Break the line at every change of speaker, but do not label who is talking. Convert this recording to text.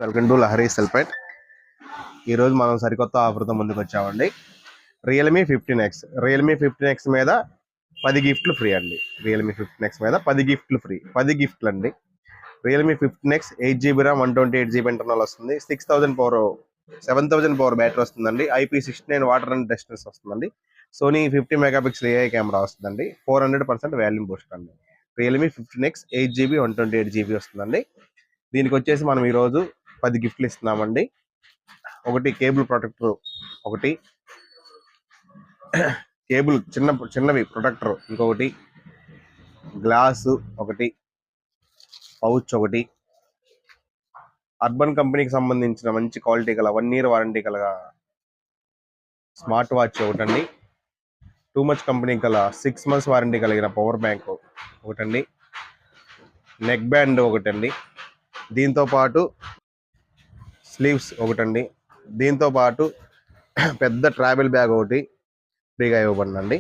Welcome to Lahari సెల్పేట్. ఈరోజు మనం సరికొత్త ఆఫర్తో ముందుకు వచ్చామండి. రియల్మీ 15X మీద 10 గిఫ్ట్లు ఫ్రీ అండి. రియల్మీ 15X మీద 10 గిఫ్ట్లు ఫ్రీ. 10 గిఫ్ట్లు అండి. Realme 15X 8GB RAM 128GB internal వస్తుంది. 7000 పవర్ బ్యాటరీ వస్తుందండి. IP69 వాటర్ అండ్ రెసిస్టెన్స్ వస్తుందండి. సోనీ 50 మెగాపిక్సెల్ AI కెమెరా వస్తుందండి. 400% వాల్యూమ్ బూస్ట్ అండి. రియల్మీ 15X 8GB 128GB వస్తుందండి. దీనికి వచ్చేసి మనం ఈరోజు 10 గిఫ్ట్లు ఇస్తున్నామండి. ఒకటి కేబుల్ ప్రొటెక్టర్, ఒకటి కేబుల్ చిన్నవి ప్రొటెక్టర్, ఇంకొకటి గ్లాసు, ఒకటి పౌచ్, ఒకటి అర్బన్ కంపెనీకి సంబంధించిన మంచి క్వాలిటీ గల 1 year వారంటీ గల స్మార్ట్ వాచ్ ఒకటండి. టూ మచ్ కంపెనీ గల 6 months వారంటీ కలిగిన పవర్ బ్యాంక్ ఒకటండి. నెక్ బ్యాండ్ ఒకటండి. దీంతో పాటు స్లీవ్స్ ఒకటండి. దీంతో పాటు పెద్ద ట్రావెల్ బ్యాగ్ ఒకటి ఫ్రీగా ఇవ్వబడిందండి.